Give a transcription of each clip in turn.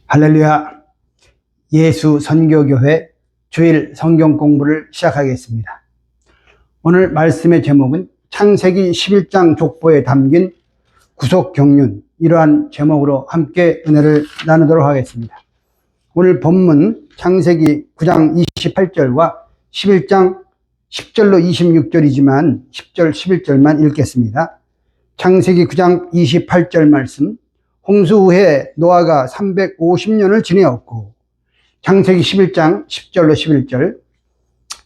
할렐루야. 예수 선교교회 주일 성경 공부를 시작하겠습니다. 오늘 말씀의 제목은 창세기 11장 족보에 담긴 구속경륜, 이러한 제목으로 함께 은혜를 나누도록 하겠습니다. 오늘 본문 창세기 9장 28절과 11장 10절로 26절이지만 10절 11절만 읽겠습니다. 창세기 9장 28절 말씀, 홍수 후에 노아가 350년을 지내었고, 창세기 11장 10절로 11절,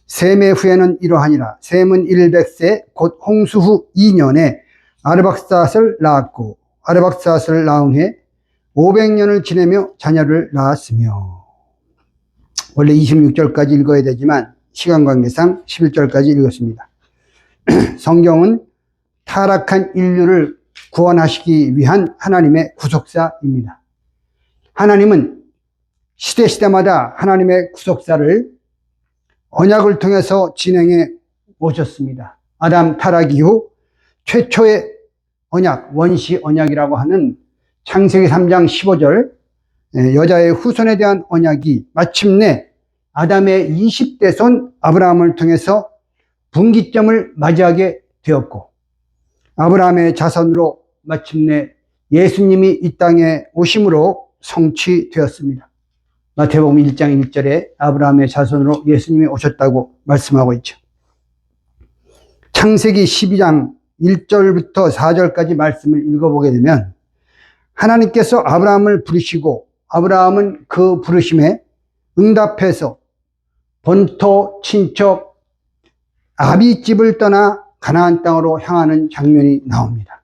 셈의 후에는 이러하니라. 셈은 100세 곧 홍수 후 2년에 아르박삿을 낳았고, 아르박삿을 낳은 후에 500년을 지내며 자녀를 낳았으며. 원래 26절까지 읽어야 되지만 시간 관계상 11절까지 읽었습니다. 성경은 타락한 인류를 구원하시기 위한 하나님의 구속사입니다. 하나님은 시대시대마다 하나님의 구속사를 언약을 통해서 진행해 오셨습니다. 아담 타락 이후 최초의 언약, 원시 언약이라고 하는 창세기 3장 15절 여자의 후손에 대한 언약이 마침내 아담의 20대 손 아브라함을 통해서 분기점을 맞이하게 되었고, 아브라함의 자손으로 마침내 예수님이 이 땅에 오심으로 성취되었습니다. 마태복음 1장 1절에 아브라함의 자손으로 예수님이 오셨다고 말씀하고 있죠. 창세기 12장 1절부터 4절까지 말씀을 읽어보게 되면 하나님께서 아브라함을 부르시고 아브라함은 그 부르심에 응답해서 본토 친척 아비집을 떠나 가나안 땅으로 향하는 장면이 나옵니다.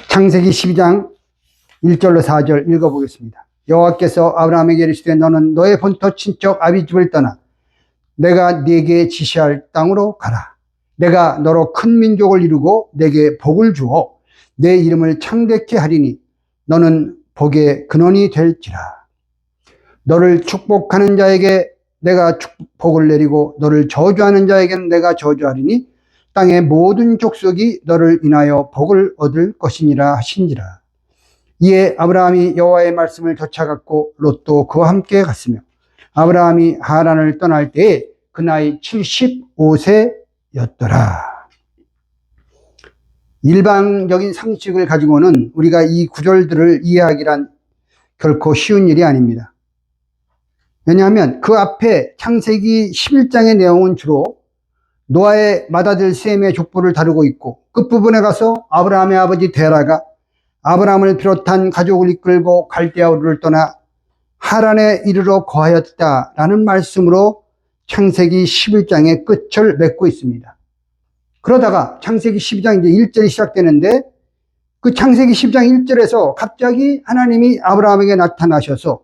창세기 12장 1절로 4절 읽어보겠습니다. 여호와께서 아브라함에게 이르시되 너는 너의 본토 친척 아비집을 떠나 내가 네게 지시할 땅으로 가라. 내가 너로 큰 민족을 이루고 내게 복을 주어 내 이름을 창대케 하리니 너는 복의 근원이 될지라. 너를 축복하는 자에게 내가 복을 내리고 너를 저주하는 자에게는 내가 저주하리니 땅의 모든 족속이 너를 인하여 복을 얻을 것이니라 하신지라. 이에 아브라함이 여호와의 말씀을 쫓아갔고 롯도 그와 함께 갔으며, 아브라함이 하란을 떠날 때에 그 나이 75세였더라. 일반적인 상식을 가지고는 우리가 이 구절들을 이해하기란 결코 쉬운 일이 아닙니다. 왜냐하면 그 앞에 창세기 11장의 내용은 주로 노아의 맏아들 셈의 족보를 다루고 있고, 끝부분에 가서 아브라함의 아버지 데라가 아브라함을 비롯한 가족을 이끌고 갈대아 우르를 떠나 하란에 이르러 거하였다라는 말씀으로 창세기 11장의 끝을 맺고 있습니다. 그러다가 창세기 12장 이제 1절이 시작되는데, 그 창세기 10장 1절에서 갑자기 하나님이 아브라함에게 나타나셔서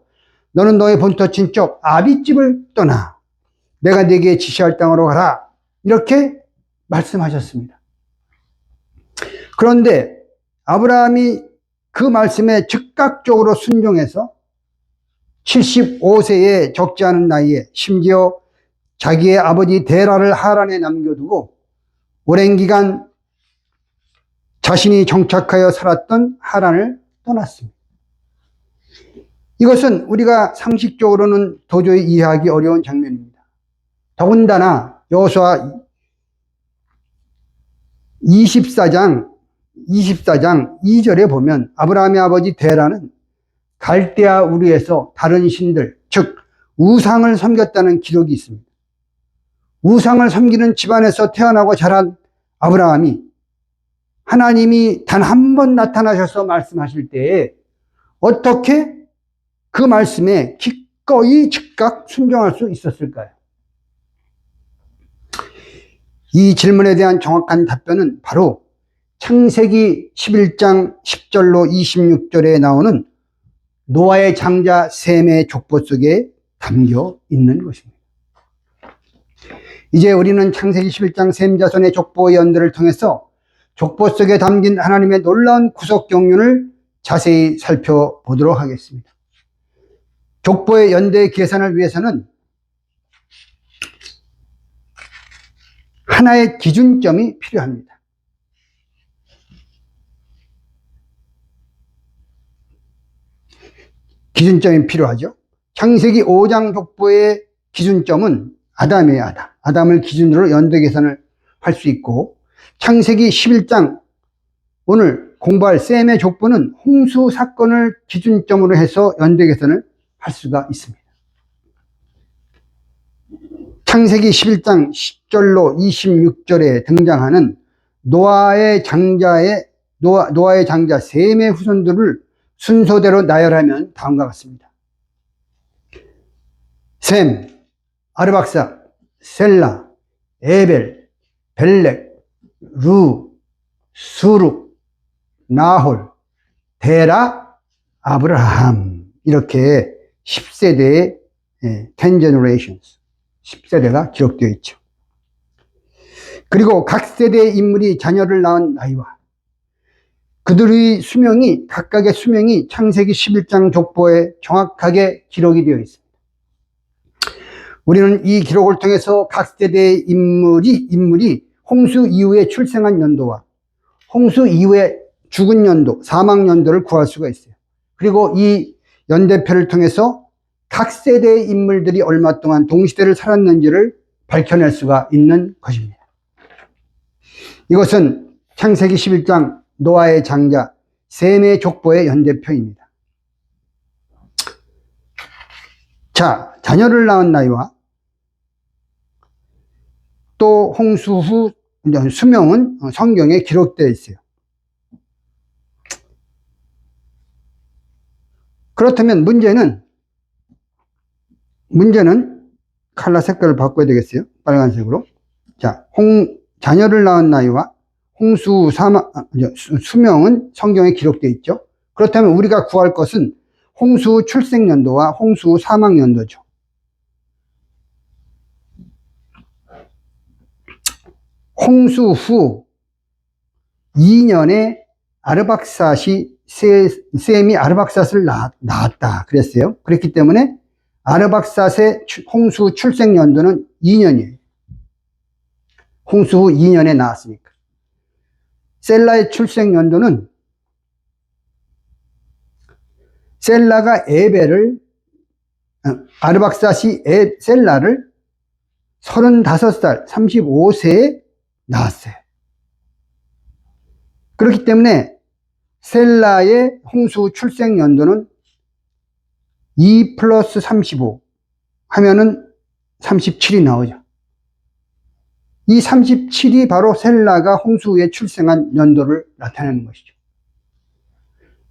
너는 너의 본토 친척 아비집을 떠나 내가 네게 지시할 땅으로 가라, 이렇게 말씀하셨습니다. 그런데 아브라함이 그 말씀에 즉각적으로 순종해서 75세의 적지 않은 나이에 심지어 자기의 아버지 데라를 하란에 남겨두고 오랜 기간 자신이 정착하여 살았던 하란을 떠났습니다. 이것은 우리가 상식적으로는 도저히 이해하기 어려운 장면입니다. 더군다나 여호수아 24장 2절에 보면 아브라함의 아버지 데라는 갈대아 우르에서 다른 신들, 즉 우상을 섬겼다는 기록이 있습니다. 우상을 섬기는 집안에서 태어나고 자란 아브라함이 하나님이 단 한 번 나타나셔서 말씀하실 때에 어떻게 그 말씀에 기꺼이 즉각 순종할 수 있었을까요? 이 질문에 대한 정확한 답변은 바로 창세기 11장 10절로 26절에 나오는 노아의 장자 셈의 족보 속에 담겨 있는 것입니다. 이제 우리는 창세기 11장 셈 자손의 족보 연들을 통해서 족보 속에 담긴 하나님의 놀라운 구속 경륜을 자세히 살펴보도록 하겠습니다. 족보의 연대 계산을 위해서는 하나의 기준점이 필요합니다. 기준점이 필요하죠. 창세기 5장 족보의 기준점은 아담이에요. 아담을 기준으로 연대 계산을 할 수 있고, 창세기 11장 오늘 공부할 셈의 족보는 홍수 사건을 기준점으로 해서 연대 계산을 할 수가 있습니다. 창세기 11장 10절로 26절에 등장하는 노아의 장자 셈의 후손들을 순서대로 나열하면 다음과 같습니다. 셈, 아르박삭, 셀라, 에벨, 벨렉, 루, 수룩, 나홀, 데라, 아브라함, 이렇게 10세대의 10 generations, 10세대가 기록되어 있죠. 그리고 각 세대의 인물이 자녀를 낳은 나이와 그들의 수명이, 각각의 수명이 창세기 11장 족보에 정확하게 기록이 되어 있습니다. 우리는 이 기록을 통해서 각 세대의 인물이 홍수 이후에 출생한 연도와 홍수 이후에 죽은 연도, 사망 연도를 구할 수가 있어요. 그리고 이 연대표를 통해서 각 세대의 인물들이 얼마 동안 동시대를 살았는지를 밝혀낼 수가 있는 것입니다. 이것은 창세기 11장 노아의 장자 셈의 족보의 연대표입니다. 자, 자녀를 낳은 나이와 또 홍수 후 수명은 성경에 기록되어 있어요. 그렇다면 문제는 컬러 색깔을 바꿔야 되겠어요. 빨간색으로. 자, 자녀를 낳은 나이와 홍수 수명은 성경에 기록되어 있죠. 그렇다면 우리가 구할 것은 홍수 출생 연도와 홍수 사망 연도죠. 홍수 후 2년에 셈이 아르박삿을 낳았다 그랬어요. 그랬기 때문에 아르박삿의 홍수 출생 연도는 2년이에요. 홍수 후 2년에 낳았으니까. 셀라의 출생 연도는 셀라가 아르박삿이 셀라를 35살, 35세에 낳았어요. 그렇기 때문에 셀라의 홍수 출생 연도는 2 플러스 35 하면은 37이 나오죠. 이 37이 바로 셀라가 홍수 후에 출생한 연도를 나타내는 것이죠.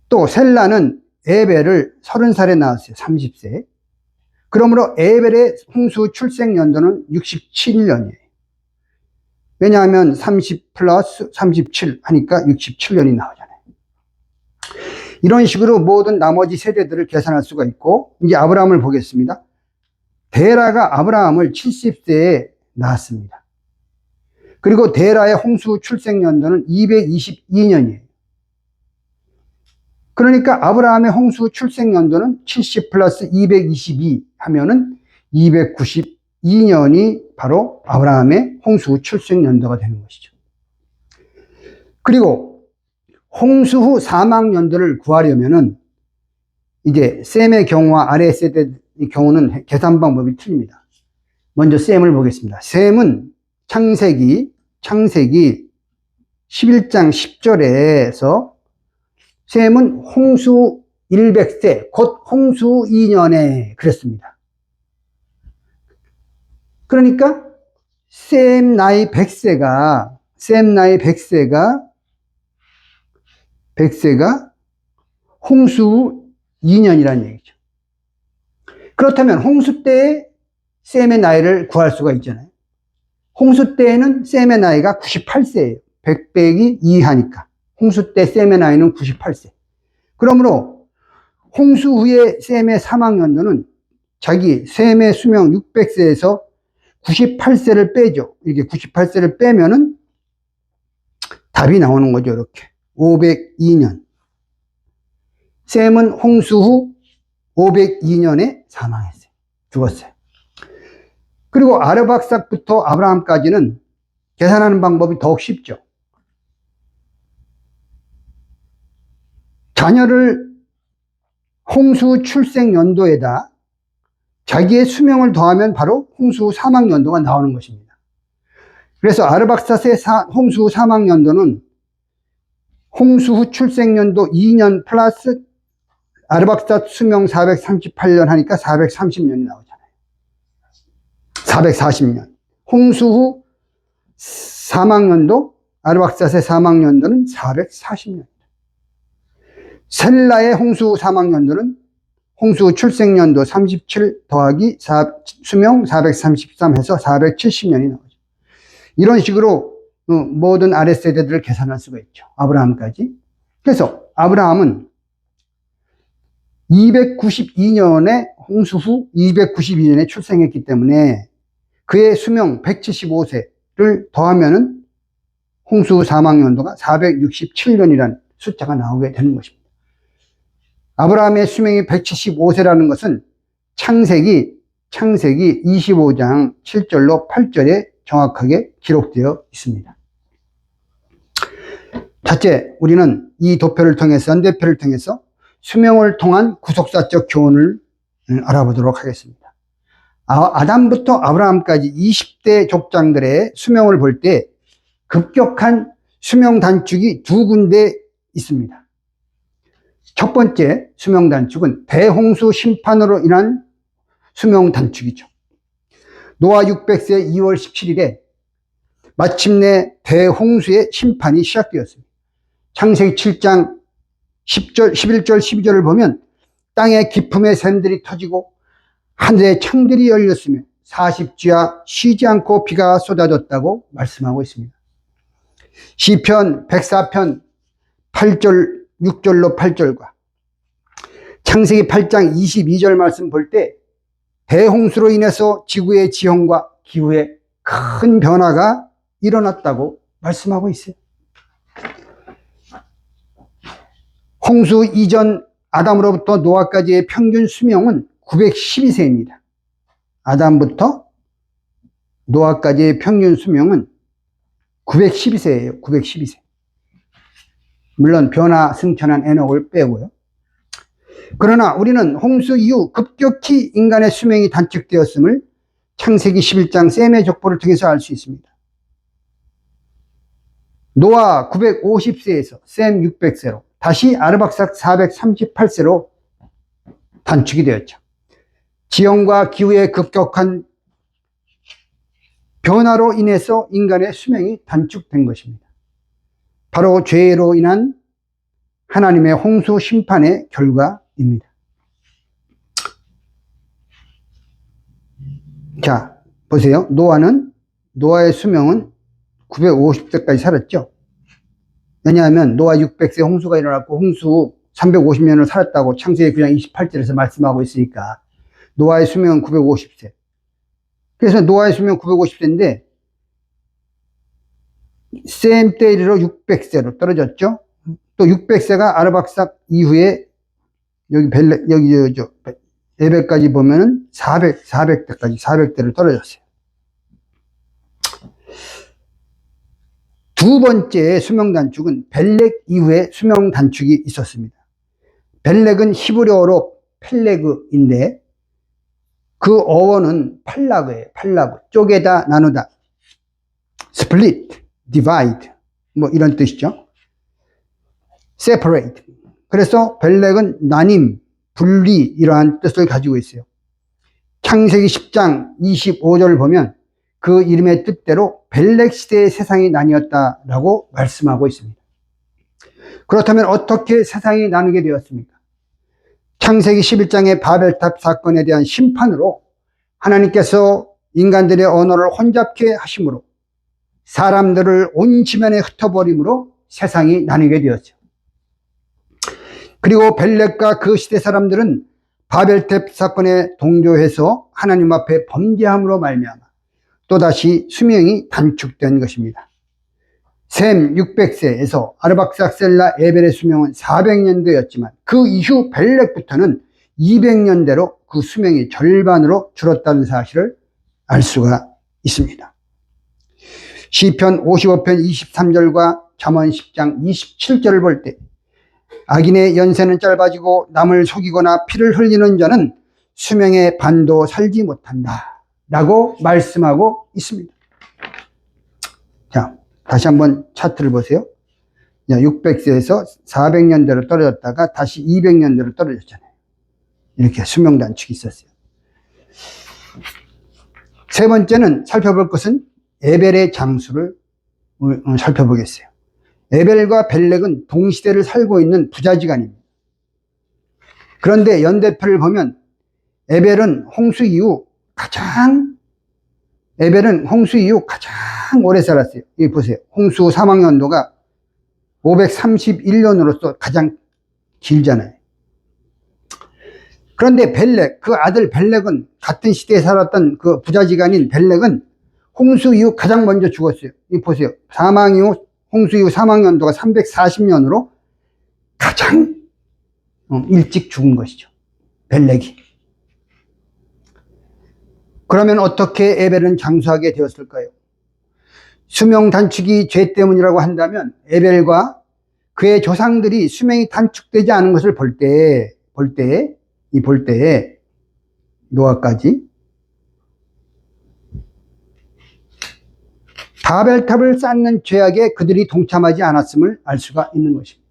또 셀라는 에벨을 30살에 낳았어요. 30세. 그러므로 에벨의 홍수 출생 연도는 67년이에요. 왜냐하면 30 플러스 37 하니까 67년이 나오잖아요. 이런 식으로 모든 나머지 세대들을 계산할 수가 있고, 이제 아브라함을 보겠습니다. 데라가 아브라함을 70세에 낳았습니다. 그리고 데라의 홍수 출생 연도는 222년이에요. 그러니까 아브라함의 홍수 출생 연도는 70 플러스 222 하면은 292년이 바로 아브라함의 홍수 출생 연도가 되는 것이죠. 그리고 홍수 후 사망 연도를 구하려면은 이제 셈의 경우와 아래 세대의 경우는 계산 방법이 틀립니다. 먼저 셈을 보겠습니다. 셈은 창세기 11장 10절에서 셈은 홍수 100세, 곧 홍수 2년에 그랬습니다. 그러니까 셈 나이 100세가 홍수 2년이라는 얘기죠. 그렇다면 홍수 때에 셈의 나이를 구할 수가 있잖아요. 홍수 때에는 셈의 나이가 98세예요. 100 빼기 2 하니까. 홍수 때 셈의 나이는 98세. 그러므로 홍수 후에 셈의 사망 연도는 셈의 수명 600세에서 98세를 빼죠. 이렇게 98세를 빼면은 답이 나오는 거죠. 이렇게. 502년. 셈은 홍수 후 502년에 사망했어요. 죽었어요. 그리고 아르박삭부터 아브라함까지는 계산하는 방법이 더욱 쉽죠. 자녀를 홍수 출생 연도에다 자기의 수명을 더하면 바로 홍수 후 사망 연도가 나오는 것입니다. 그래서 아르박사스의 홍수 후 사망 연도는 홍수 후 출생 연도 2년 플러스 아르박사스 수명 438년 하니까 430년이 나오잖아요. 440년. 홍수 후 사망 연도, 아르박사스의 사망 연도는 440년. 셀라의 홍수 후 사망 연도는 홍수 후 출생 연도 37 더하기 수명 433 해서 470년이 나오죠. 이런 식으로 모든 아랫세대들을 계산할 수가 있죠. 아브라함까지. 그래서 아브라함은 292년에 홍수 후 292년에 출생했기 때문에 그의 수명 175세를 더하면은 홍수 후 사망 연도가 467년이라는 숫자가 나오게 되는 것입니다. 아브라함의 수명이 175세라는 것은 창세기 25장 7절로 8절에 정확하게 기록되어 있습니다. 첫째, 우리는 이 도표를 통해서, 연대표를 통해서 수명을 통한 구속사적 교훈을 알아보도록 하겠습니다. 아담부터 아브라함까지 20대 족장들의 수명을 볼 때 급격한 수명 단축이 두 군데 있습니다. 첫 번째 수명 단축은 대홍수 심판으로 인한 수명 단축이죠. 노아 600세 2월 17일에 마침내 대홍수의 심판이 시작되었습니다. 창세기 7장 10절, 11절, 12절을 보면 땅의 기품의 샘들이 터지고 하늘의 창들이 열렸으며 40주야 쉬지 않고 비가 쏟아졌다고 말씀하고 있습니다. 시편 104편 8절, 6절로 8절과 창세기 8장 22절 말씀 볼 때 대홍수로 인해서 지구의 지형과 기후에 큰 변화가 일어났다고 말씀하고 있어요. 홍수 이전 아담으로부터 노아까지의 평균 수명은 912세입니다. 아담부터 노아까지의 평균 수명은 912세예요. 912세. 물론 변화 승천한 에녹을 빼고요. 그러나 우리는 홍수 이후 급격히 인간의 수명이 단축되었음을 창세기 11장 셈의 족보를 통해서 알 수 있습니다. 노아 950세에서 셈 600세로 다시 아르박삭 438세로 단축이 되었죠. 지형과 기후의 급격한 변화로 인해서 인간의 수명이 단축된 것입니다. 바로 죄로 인한 하나님의 홍수 심판의 결과입니다. 자, 보세요. 노아의 수명은 950세까지 살았죠. 왜냐하면 노아 600세 홍수가 일어났고 홍수 후 350년을 살았다고 창세기 9장 28절에서 말씀하고 있으니까 노아의 수명은 950세. 그래서 노아의 수명 950세인데 셈 때 이르러 600세로 떨어졌죠. 또 600세가 아르박삭 이후에 여기 에벨까지 보면은 400대를 떨어졌어요. 두 번째 수명 단축은 벨렉 이후에 수명 단축이 있었습니다. 벨렉은 히브리어로 펠레그인데 그 어원은 팔라그예요. 팔라그. 쪼개다, 나누다. split, divide. 뭐 이런 뜻이죠. separate. 그래서 벨렉은 나님, 분리 이러한 뜻을 가지고 있어요. 창세기 10장 25절을 보면 그 이름의 뜻대로 벨렉 시대의 세상이 나뉘었다라고 말씀하고 있습니다. 그렇다면 어떻게 세상이 나누게 되었습니까? 창세기 11장의 바벨탑 사건에 대한 심판으로 하나님께서 인간들의 언어를 혼잡케 하심으로 사람들을 온 지면에 흩어버림으로 세상이 나뉘게 되었죠. 그리고 벨렉과 그 시대 사람들은 바벨탑 사건에 동조해서 하나님 앞에 범죄함으로 말미암아 또다시 수명이 단축된 것입니다. 셈 600세에서 아르박삭 셀라 에벨의 수명은 400년대였지만 그 이후 벨렉부터는 200년대로 그 수명이 절반으로 줄었다는 사실을 알 수가 있습니다. 시편 55편 23절과 잠언 10장 27절을 볼 때 악인의 연세는 짧아지고 남을 속이거나 피를 흘리는 자는 수명의 반도 살지 못한다 라고 말씀하고 있습니다. 자, 다시 한번 차트를 보세요. 600세에서 400년대로 떨어졌다가 다시 200년대로 떨어졌잖아요. 이렇게 수명 단축이 있었어요. 세 번째는 살펴볼 것은 에벨의 장수를 살펴보겠어요. 에벨과 벨렉은 동시대를 살고 있는 부자지간입니다. 그런데 연대표를 보면 에벨은 홍수 이후 가장 오래 살았어요. 여기 보세요. 홍수 사망연도가 531년으로서 가장 길잖아요. 그런데 벨렉, 그 아들 벨렉은 같은 시대에 살았던 그 부자지간인 벨렉은 홍수 이후 가장 먼저 죽었어요. 이 보세요. 홍수 이후 사망연도가 340년으로 가장 일찍 죽은 것이죠. 벨렉이. 그러면 어떻게 에벨은 장수하게 되었을까요? 수명 단축이 죄 때문이라고 한다면 에벨과 그의 조상들이 수명이 단축되지 않은 것을 볼 때에 노아까지 바벨탑을 쌓는 죄악에 그들이 동참하지 않았음을 알 수가 있는 것입니다.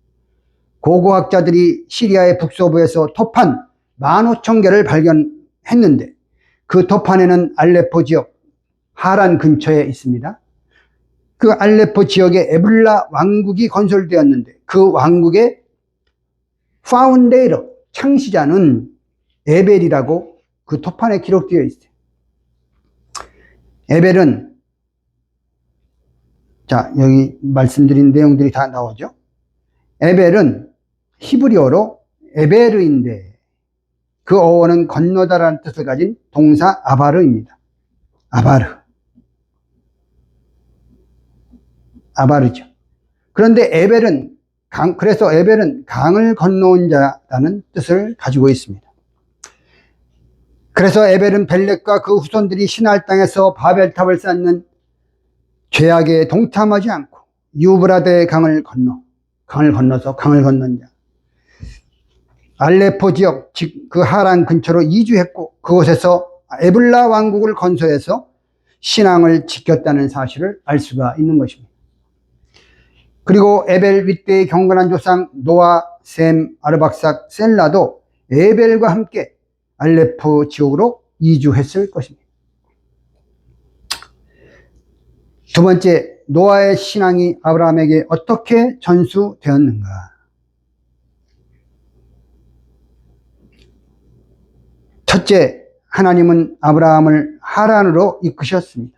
고고학자들이 시리아의 북서부에서 토판 15,000개를 발견했는데 그 토판에는 알레포 지역 하란 근처에 있습니다. 그 알레포 지역에 에블라 왕국이 건설되었는데 그 왕국의 파운데이러, 창시자는 에벨이라고 그 토판에 기록되어 있어요. 에벨은, 자, 여기 말씀드린 내용들이 다 나오죠. 에벨은 히브리어로 에베르인데 그 어원은 건너다라는 뜻을 가진 동사 아바르입니다. 아바르죠. 그런데 그래서 에벨은 강을 건너온 자라는 뜻을 가지고 있습니다. 그래서 에벨은 벨렉과 그 후손들이 시날 땅에서 바벨탑을 쌓는 죄악에 동참하지 않고 유브라데 강을 건너서 강을 건넌 자, 알레포 지역, 즉 그 하란 근처로 이주했고 그곳에서 에블라 왕국을 건설해서 신앙을 지켰다는 사실을 알 수가 있는 것입니다. 그리고 에벨 윗대의 경건한 조상 노아, 셈, 아르박삭, 셀라도 에벨과 함께 알레포 지역으로 이주했을 것입니다. 두 번째, 노아의 신앙이 아브라함에게 어떻게 전수되었는가? 첫째, 하나님은 아브라함을 하란으로 이끄셨습니다.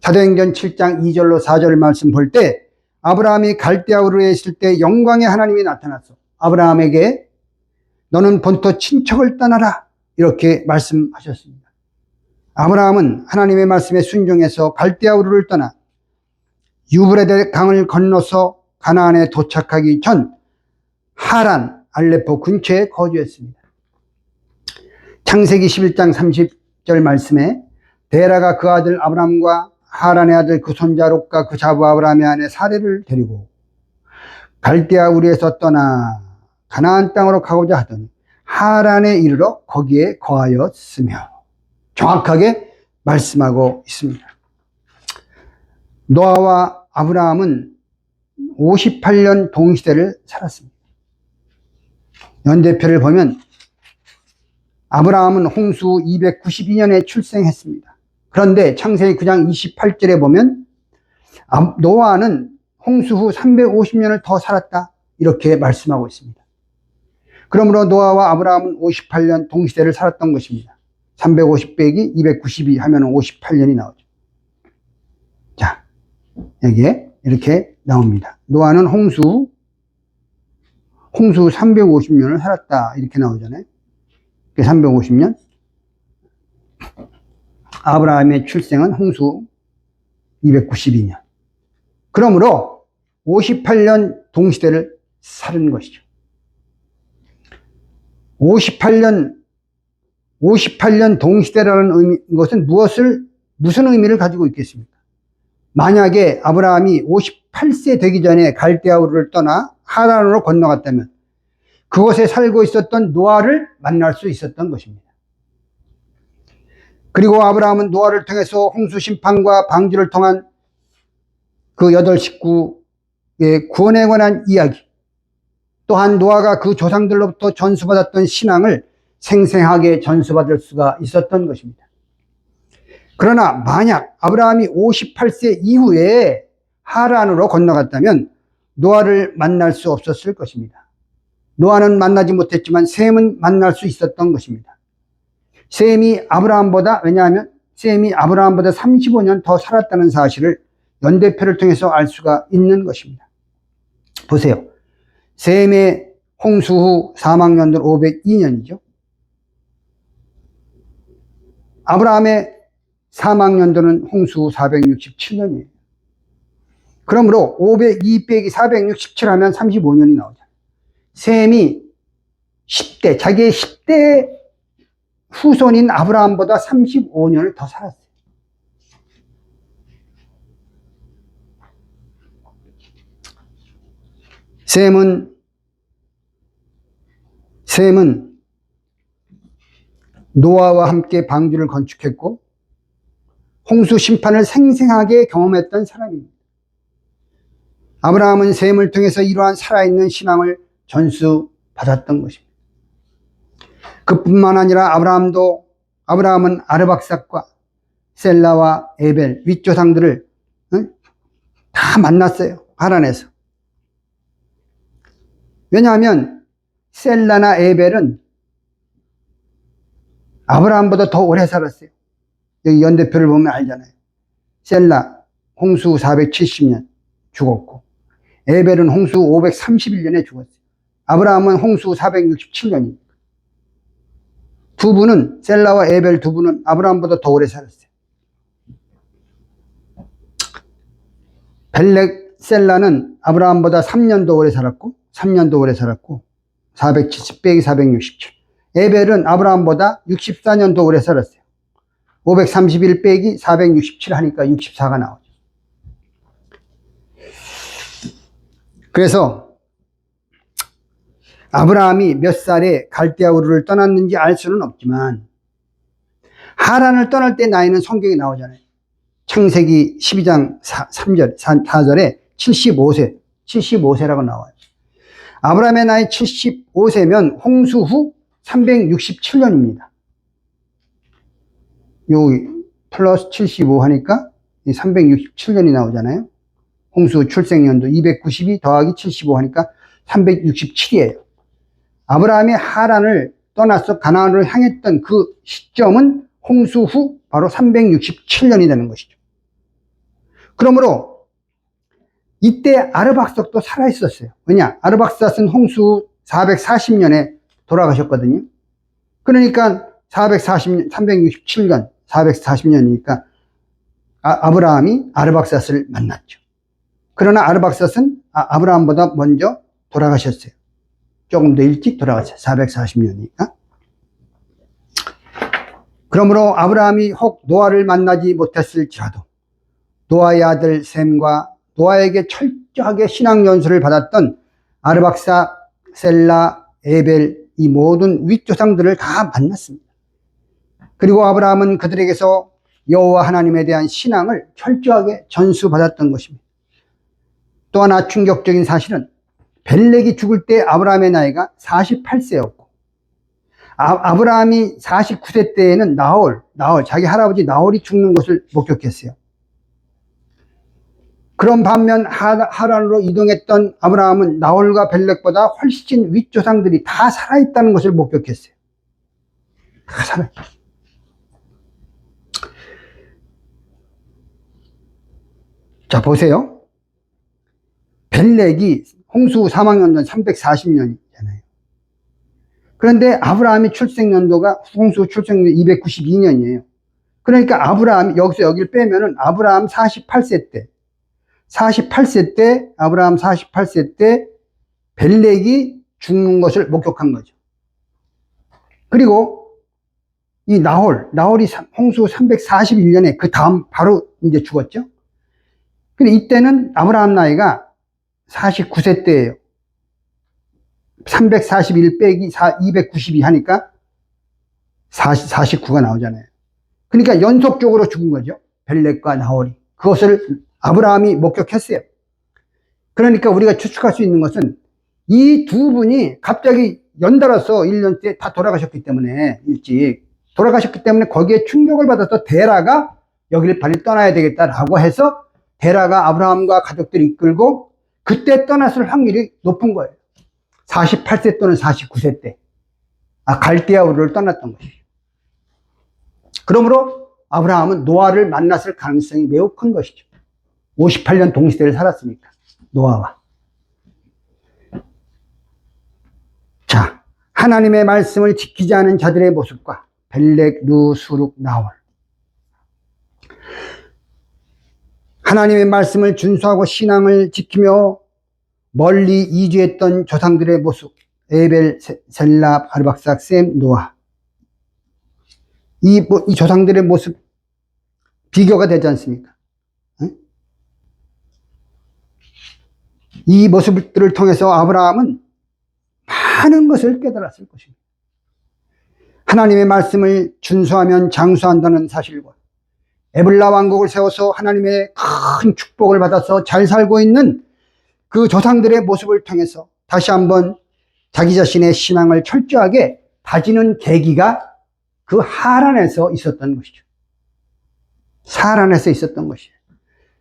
사도행전 7장 2절로 4절 말씀 볼 때 아브라함이 갈대아 우르에 있을 때 영광의 하나님이 나타나서 아브라함에게 너는 본토 친척을 떠나라 이렇게 말씀하셨습니다. 아브라함은 하나님의 말씀에 순종해서 갈대아 우르를 떠나 유브라데 강을 건너서 가나안에 도착하기 전 하란 알레포 근처에 거주했습니다. 창세기 11장 30절 말씀에 데라가 그 아들 아브람과 하란의 아들 그 손자 롯과 그 자부 아브라함의 아내 사레를 데리고 갈대아 우르에서 떠나 가나안 땅으로 가고자 하더니 하란에 이르러 거기에 거하였으며 정확하게 말씀하고 있습니다. 노아와 아브라함은 58년 동시대를 살았습니다. 연대표를 보면 아브라함은 홍수 292년에 출생했습니다. 그런데 창세기 9장 28절에 보면 노아는 홍수 후 350년을 더 살았다 이렇게 말씀하고 있습니다. 그러므로 노아와 아브라함은 58년 동시대를 살았던 것입니다. 350 빼기 292 하면 58년이 나오죠. 자, 여기에 이렇게 나옵니다. 노아는 홍수 350년을 살았다 이렇게 나오잖아요. 350년. 아브라함의 출생은 홍수 292년. 그러므로 58년 동시대를 살은 것이죠. 58년 동시대라는 것은 무슨 의미를 가지고 있겠습니까? 만약에 아브라함이 58세 되기 전에 갈대아 우르를 떠나 하란으로 건너갔다면 그곳에 살고 있었던 노아를 만날 수 있었던 것입니다. 그리고 아브라함은 노아를 통해서 홍수 심판과 방주를 통한 그 8식구의 구원에 관한 이야기, 또한 노아가 그 조상들로부터 전수받았던 신앙을 생생하게 전수받을 수가 있었던 것입니다. 그러나 만약 아브라함이 58세 이후에 하란으로 건너갔다면 노아를 만날 수 없었을 것입니다. 노아는 만나지 못했지만 셈은 만날 수 있었던 것입니다. 셈이 아브라함보다, 왜냐하면 셈이 아브라함보다 35년 더 살았다는 사실을 연대표를 통해서 알 수가 있는 것입니다. 보세요. 셈의 홍수 후 사망연도는 502년이죠. 아브라함의 사망연도는 홍수 후 467년이에요. 그러므로 502 빼기 467 하면 35년이 나오잖아요. 셈이 10대, 자기의 10대 후손인 아브라함보다 35년을 더 살았어요. 셈은 노아와 함께 방주를 건축했고 홍수 심판을 생생하게 경험했던 사람입니다. 아브라함은 셈을 통해서 이러한 살아있는 신앙을 전수받았던 것입니다. 그뿐만 아니라 아브라함은 아르박삭과 셀라와 에벨 윗조상들을 다 만났어요. 하란에서. 왜냐하면 셀라나 에벨은 아브라함보다 더 오래 살았어요. 여기 연대표를 보면 알잖아요. 셀라 홍수 470년 죽었고 에벨은 홍수 531년에 죽었어요. 아브라함은 홍수 467년입니다. 두 분은, 셀라와 에벨 두 분은 아브라함보다 더 오래 살았어요. 벨렉 셀라는 아브라함보다 3년 더 오래 살았고 470 빼기 467. 에벨은 아브라함보다 64년 더 오래 살았어요. 531 빼기 467 하니까 64가 나오죠. 그래서 아브라함이 몇 살에 갈대아 우르를 떠났는지 알 수는 없지만 하란을 떠날 때 나이는 성경에 나오잖아요. 창세기 12장 3절, 4절에 75세라고 나와요. 아브라함의 나이 75세면 홍수 후 367년입니다. 여기 플러스 75 하니까 367년이 나오잖아요. 홍수 출생연도 292 더하기 75 하니까 367이에요. 아브라함이 하란을 떠나서 가나안으로 향했던 그 시점은 홍수 후 바로 367년이 되는 것이죠. 그러므로 이때 아르박삭도 살아있었어요. 왜냐? 아르박삭은 홍수 440년에 돌아가셨거든요. 그러니까 367년, 440년이니까 아브라함이 아르박삭을 만났죠. 그러나 아르박삭은 아브라함보다 먼저 돌아가셨어요. 조금 더 일찍 돌아가셨어요. 440년이니까. 그러므로 아브라함이 혹 노아를 만나지 못했을지라도 노아의 아들 셈과 노아에게 철저하게 신앙 연수를 받았던 아르박삭, 셀라, 에벨 이 모든 윗조상들을 다 만났습니다. 그리고 아브라함은 그들에게서 여호와 하나님에 대한 신앙을 철저하게 전수받았던 것입니다. 또 하나 충격적인 사실은 벨렉이 죽을 때 아브라함의 나이가 48세였고 아브라함이 49세 때에는 나홀 자기 할아버지 나홀이 죽는 것을 목격했어요. 그런 반면 하란으로 이동했던 아브라함은 나홀과 벨렉보다 훨씬 윗조상들이 다 살아있다는 것을 목격했어요. 다 살아있어요. 자, 보세요. 벨렉이 홍수 사망연도는 340년이잖아요. 그런데 아브라함의 출생연도가 홍수 출생연도 292년이에요. 그러니까 여기를 빼면은 아브라함 48세 때, 아브라함 48세 때 벨렉이 죽는 것을 목격한 거죠. 그리고 이 나홀이 홍수 341년에 그 다음 바로 이제 죽었죠. 근데 이때는 아브라함 나이가 49세 때예요. 341 빼기 292 하니까 49가 나오잖아요. 그러니까 연속적으로 죽은 거죠. 벨렉과 나홀이. 그것을 아브라함이 목격했어요. 그러니까 우리가 추측할 수 있는 것은 이 두 분이 갑자기 연달아서 1년째 다 돌아가셨기 때문에, 일찍 돌아가셨기 때문에 거기에 충격을 받아서 데라가 여기를 빨리 떠나야 되겠다라고 해서 데라가 아브라함과 가족들을 이끌고 그때 떠났을 확률이 높은 거예요. 48세 또는 49세 때. 갈대아 우르를 떠났던 것이죠. 그러므로 아브라함은 노아를 만났을 가능성이 매우 큰 것이죠. 58년 동시대를 살았으니까, 노아와. 자, 하나님의 말씀을 지키지 않은 자들의 모습과 벨렉, 루, 수룩, 나홀. 하나님의 말씀을 준수하고 신앙을 지키며 멀리 이주했던 조상들의 모습. 에벨, 셀라, 아르박삭, 셈, 노아. 이 조상들의 모습 비교가 되지 않습니까? 이 모습들을 통해서 아브라함은 많은 것을 깨달았을 것입니다. 하나님의 말씀을 준수하면 장수한다는 사실과 에블라 왕국을 세워서 하나님의 큰 축복을 받아서 잘 살고 있는 그 조상들의 모습을 통해서 다시 한번 자기 자신의 신앙을 철저하게 다지는 계기가 그 하란에서 있었던 것이죠. 하란에서 있었던 것이에요.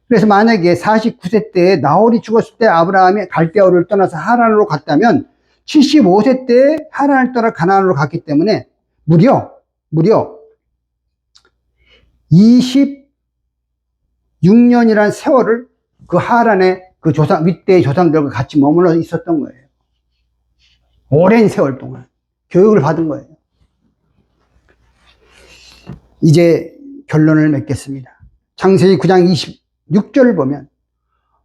그래서 만약에 49세 때 나홀이 죽었을 때 아브라함이 갈대아우를 떠나서 하란으로 갔다면 75세 때 하란을 떠나 가나안으로 갔기 때문에 무려 26년이라는 세월을 그 하란의 그 윗대의 조상들과 같이 머물러 있었던 거예요. 오랜 세월 동안 교육을 받은 거예요. 이제 결론을 맺겠습니다. 창세기 9장 26절을 보면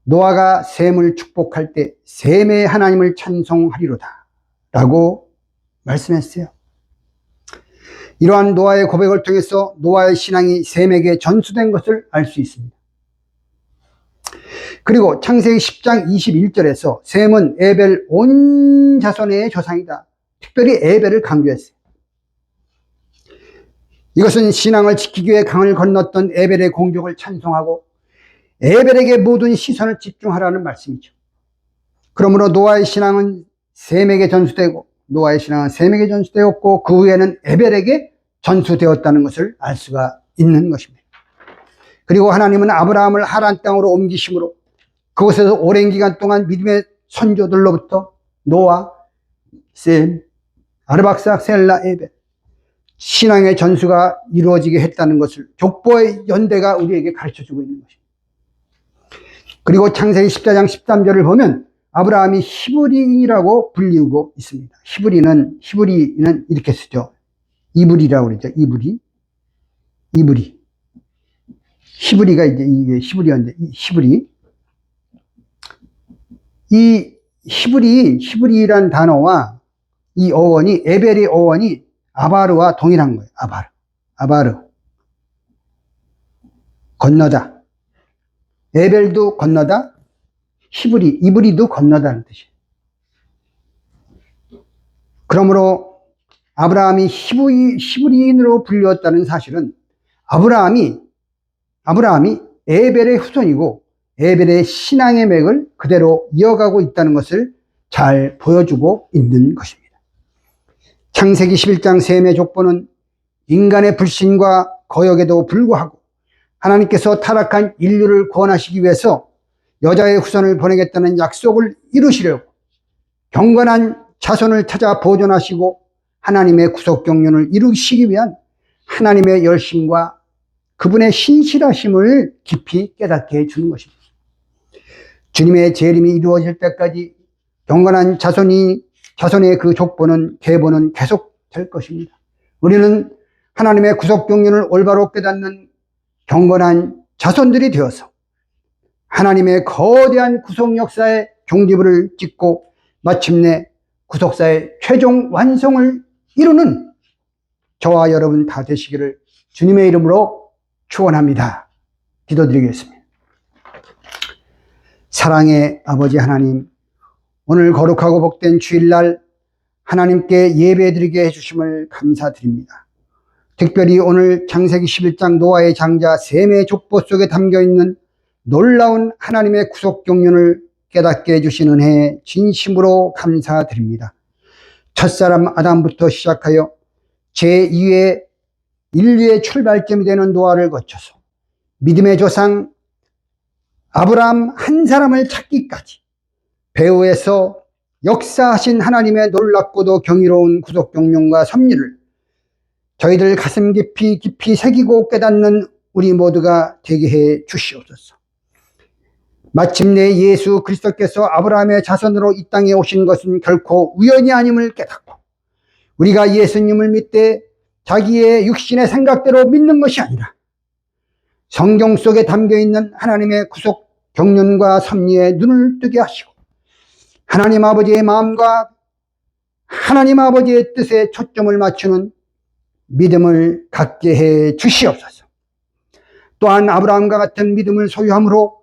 노아가 셈을 축복할 때 셈의 하나님을 찬송하리로다 라고 말씀했어요. 이러한 노아의 고백을 통해서 노아의 신앙이 셈에게 전수된 것을 알 수 있습니다. 그리고 창세기 10장 21절에서 셈은 에벨 온 자손의 조상이다. 특별히 에벨을 강조했어요. 이것은 신앙을 지키기 위해 강을 건넜던 에벨의 공격을 찬송하고 에벨에게 모든 시선을 집중하라는 말씀이죠. 그러므로 노아의 신앙은 셈에게 전수되고 노아의 신앙은 셈에게 전수되었고 그 후에는 에벨에게 전수되었다는 것을 알 수가 있는 것입니다. 그리고 하나님은 아브라함을 하란 땅으로 옮기심으로 그곳에서 오랜 기간 동안 믿음의 선조들로부터 노아, 셈, 아르박삭, 셀라, 에벨 신앙의 전수가 이루어지게 했다는 것을 족보의 연대가 우리에게 가르쳐주고 있는 것입니다. 그리고 창세기 14장 13절을 보면 아브라함이 히브리인이라고 불리우고 있습니다. 히브리는 이렇게 쓰죠. 이브리라고 그러죠. 이브리. 히브리가 이제 이게 히브리였는데, 이 히브리란 단어와 이 어원이, 에벨의 어원이 아바르와 동일한 거예요. 아바르. 건너다. 에벨도 건너다. 이브리도 건너다는 뜻이에요. 그러므로 아브라함이 히브리인으로 불렸다는 사실은 아브라함이 에벨의 후손이고 에벨의 신앙의 맥을 그대로 이어가고 있다는 것을 잘 보여주고 있는 것입니다. 창세기 11장 셈의 족보는 인간의 불신과 거역에도 불구하고 하나님께서 타락한 인류를 구원하시기 위해서 여자의 후손을 보내겠다는 약속을 이루시려고 경건한 자손을 찾아 보존하시고 하나님의 구속 경륜을 이루시기 위한 하나님의 열심과 그분의 신실하심을 깊이 깨닫게 해주는 것입니다. 주님의 재림이 이루어질 때까지 경건한 자손의 그 족보는 계보는 계속될 것입니다. 우리는 하나님의 구속 경륜을 올바로 깨닫는 경건한 자손들이 되어서 하나님의 거대한 구속 역사의 종지부를 찍고 마침내 구속사의 최종 완성을 이루는 저와 여러분 다 되시기를 주님의 이름으로 축원합니다. 기도드리겠습니다. 사랑의 아버지 하나님, 오늘 거룩하고 복된 주일날 하나님께 예배드리게 해주심을 감사드립니다. 특별히 오늘 창세기 11장 노아의 장자 셈의 족보 속에 담겨있는 놀라운 하나님의 구속 경륜을 깨닫게 해주신 은혜에 진심으로 감사드립니다. 첫사람 아담부터 시작하여 제2의 인류의 출발점이 되는 노아를 거쳐서 믿음의 조상 아브라함 한 사람을 찾기까지 배후에서 역사하신 하나님의 놀랍고도 경이로운 구속 경륜과 섭리를 저희들 가슴 깊이 새기고 깨닫는 우리 모두가 되게 해 주시옵소서. 마침내 예수 그리스도께서 아브라함의 자손으로 이 땅에 오신 것은 결코 우연이 아님을 깨닫고 우리가 예수님을 믿되 자기의 육신의 생각대로 믿는 것이 아니라 성경 속에 담겨있는 하나님의 구속 경륜과 섭리에 눈을 뜨게 하시고 하나님 아버지의 마음과 하나님 아버지의 뜻에 초점을 맞추는 믿음을 갖게 해 주시옵소서. 또한 아브라함과 같은 믿음을 소유함으로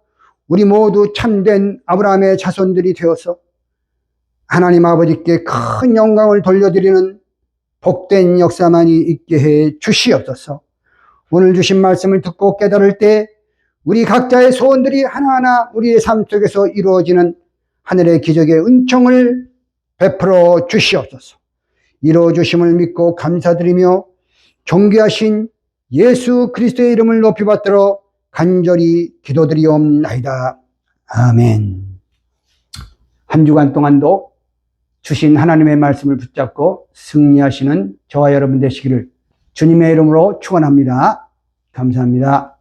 우리 모두 참된 아브라함의 자손들이 되어서 하나님 아버지께 큰 영광을 돌려드리는 복된 역사만이 있게 해 주시옵소서. 오늘 주신 말씀을 듣고 깨달을 때 우리 각자의 소원들이 하나하나 우리의 삶 속에서 이루어지는 하늘의 기적의 은총을 베풀어 주시옵소서. 이루어 주심을 믿고 감사드리며 존귀하신 예수 그리스도의 이름을 높이 받들어 간절히 기도드리옵나이다. 아멘. 한 주간 동안도 주신 하나님의 말씀을 붙잡고 승리하시는 저와 여러분 되시기를 주님의 이름으로 축원합니다. 감사합니다.